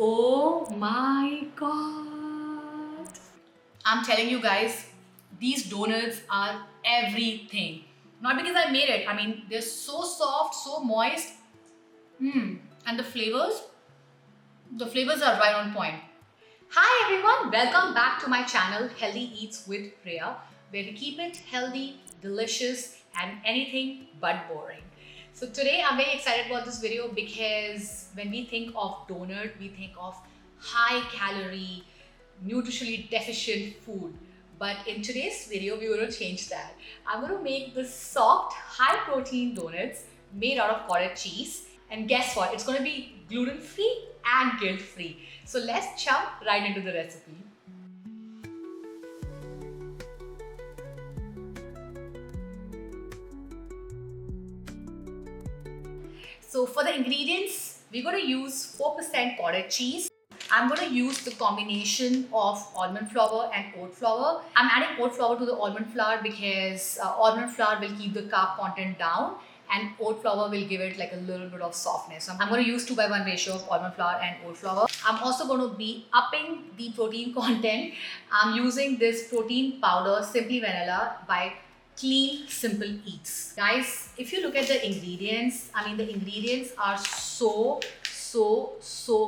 Oh my god. I'm telling you guys, these donuts are everything. Not because I made it. I mean, they're so soft, so moist. And the flavors are right on point. Hi everyone, welcome back to my channel Healthy Eats with Priya, where we keep it healthy, delicious, and anything but boring. So today I'm very excited about this video because when we think of donut, we think of high calorie, nutritionally deficient food. But in today's video, we're going to change that. I'm going to make the soft, high protein donuts made out of cottage cheese. And guess what? It's going to be gluten free and guilt free. So let's jump right into the recipe. So for the ingredients, we're going to use 4% cottage cheese. I'm going to use the combination of almond flour and oat flour. I'm adding oat flour to the almond flour because almond flour will keep the carb content down and oat flour will give it like a little bit of softness. So I'm going to use 2:1 ratio of almond flour and oat flour. I'm also going to be upping the protein content. I'm using this protein powder, Simply Vanilla by Clean Simple Eats. Guys, if you look at the ingredients, I mean the ingredients are so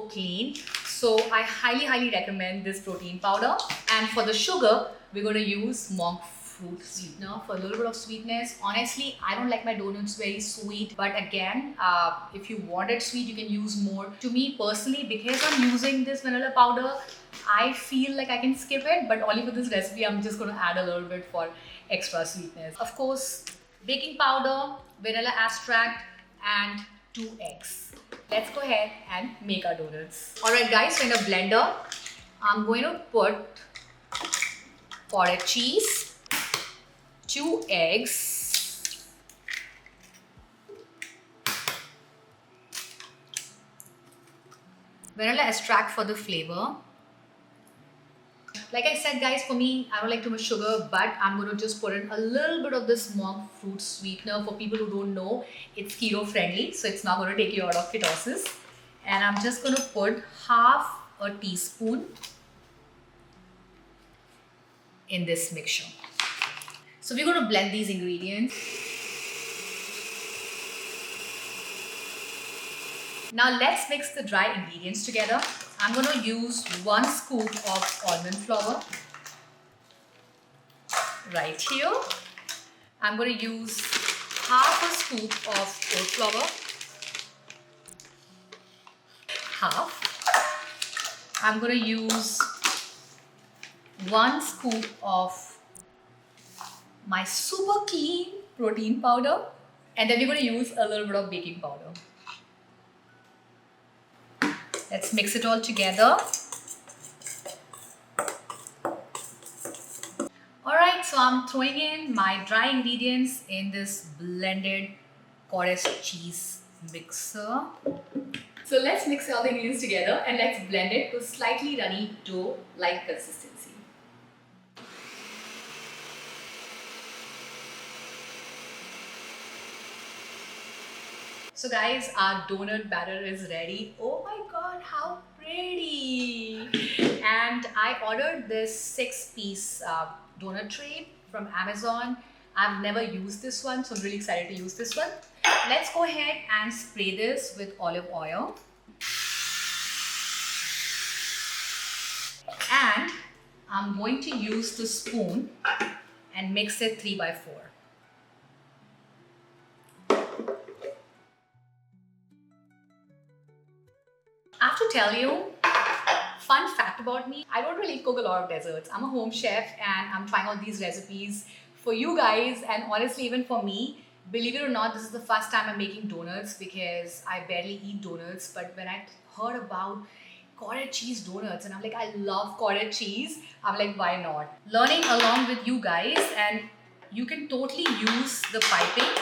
clean. So I highly recommend this protein powder. And for the sugar, we're going to use monk fruit sweetener for a little bit of sweetness. Honestly, I don't like my donuts very sweet, but again, if you want it sweet, you can use more. To me personally, because I'm using this vanilla powder, I feel like I can skip it, but only for this recipe, I'm just going to add a little bit for extra sweetness. Of course, baking powder, vanilla extract, and 2 eggs. Let's go ahead and make our donuts. Alright guys, so in a blender, I'm going to put cottage cheese, 2 eggs, vanilla extract for the flavor. Like I said guys, for me, I don't like too much sugar, but I'm going to just put in a little bit of this monk fruit sweetener. For people who don't know, it's keto friendly, so it's not going to take you out of ketosis. And I'm just going to put half a teaspoon in this mixture. So we're going to blend these ingredients. Now let's mix the dry ingredients together. I'm going to use 1 scoop of almond flour right here. I'm going to use half a scoop of oat flour. Half. I'm going to use 1 scoop of my super clean protein powder. And then we're going to use a little bit of baking powder. Let's mix it all together. Alright, so I'm throwing in my dry ingredients in this blended cottage cheese mixer. So let's mix all the ingredients together and let's blend it to slightly runny dough-like consistency. So guys, our donut batter is ready. Oh my god, how pretty! And I ordered this 6-piece donut tray from Amazon. I've never used this one, so I'm really excited to use this one. Let's go ahead and spray this with olive oil. And I'm going to use the spoon and mix it 3/4. I have to tell you, fun fact about me, I don't really cook a lot of desserts. I'm a home chef and I'm trying out these recipes for you guys, and honestly even for me. Believe it or not, this is the first time I'm making donuts because I barely eat donuts. But when I heard about cottage cheese donuts and I'm like, I love cottage cheese, I'm like, why not? Learning along with you guys, and you can totally use the piping,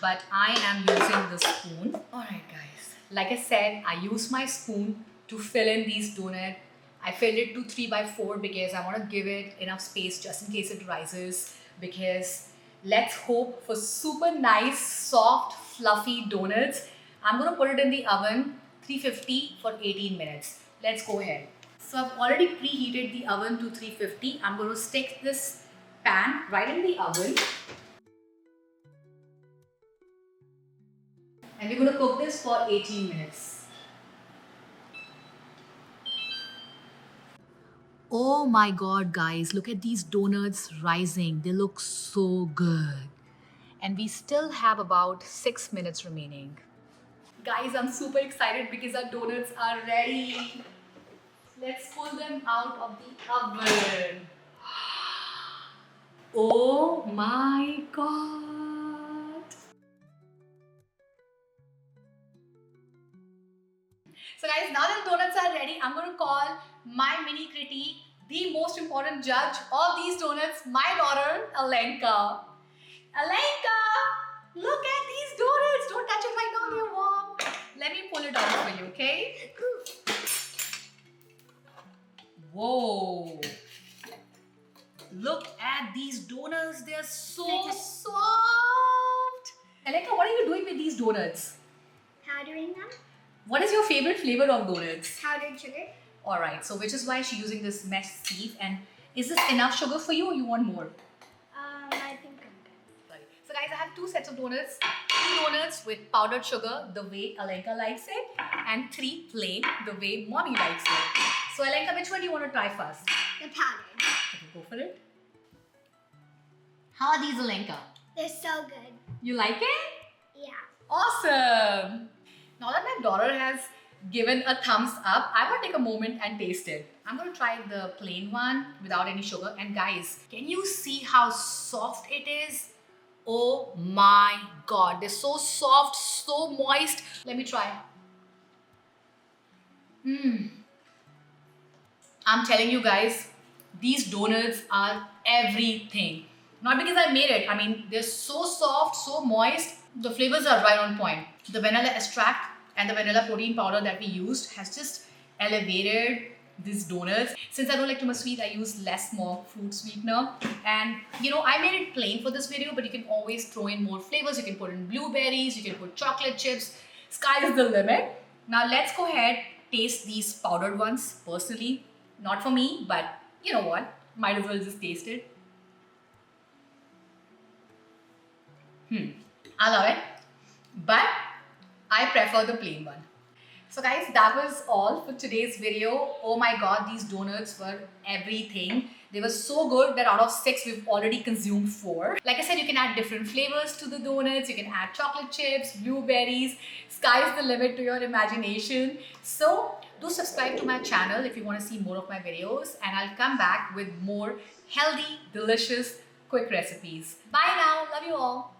but I am using the spoon. Alright guys, like I said, I use my spoon to fill in these donuts. I filled it to 3/4 because I want to give it enough space just in case it rises, because let's hope for super nice, soft, fluffy donuts. I'm going to put it in the oven 350 for 18 minutes. Let's go ahead. So I've already preheated the oven to 350. I'm going to stick this pan right in the oven. And we're going to cook this for 18 minutes. Oh my god, guys, look at these donuts rising. They look so good. And we still have about 6 minutes remaining. Guys, I'm super excited because our donuts are ready. Let's pull them out of the oven. Oh my god. So guys, now that the donuts are ready, I'm going to call my mini critique, the most important judge of these donuts, my daughter, Alenka. Alenka, look at these donuts. Don't touch it right now, they're warm. Let me pull it out for you, okay? Whoa. Look at these donuts. They're so soft. Alenka, what are you doing with these donuts? Powdering them. What is your favorite flavor of donuts? Powdered sugar. Alright, so which is why she's using this mesh sieve. And is this enough sugar for you or you want more? I think I'm good. So guys, I have two sets of donuts. 2 donuts with powdered sugar, the way Alenka likes it. And 3 plain, the way mommy likes it. So Alenka, which one do you want to try first? The powdered. Okay, go for it. How are these, Alenka? They're so good. You like it? Yeah. Awesome! Now that my daughter has given a thumbs up, I want to take a moment and taste it. I'm going to try the plain one without any sugar. And guys, can you see how soft it is? Oh my god, they're so soft, so moist. Let me try. I'm telling you guys, these donuts are everything. Not because I made it. I mean, they're so soft, so moist. The flavors are right on point. The vanilla extract and the vanilla protein powder that we used has just elevated these donuts. Since I don't like too much sweet, I use less more fruit sweetener. And you know, I made it plain for this video, but you can always throw in more flavors. You can put in blueberries, you can put chocolate chips. Sky is the limit. Now let's go ahead, taste these powdered ones personally. Not for me, but you know what? Might as well just taste it. I love it, but I prefer the plain one. So guys, that was all for today's video. Oh my god, these donuts were everything. They were so good that out of 6, we've already consumed 4. Like I said, you can add different flavors to the donuts. You can add chocolate chips, blueberries. Sky's the limit to your imagination. So do subscribe to my channel if you want to see more of my videos. And I'll come back with more healthy, delicious, quick recipes. Bye now. Love you all.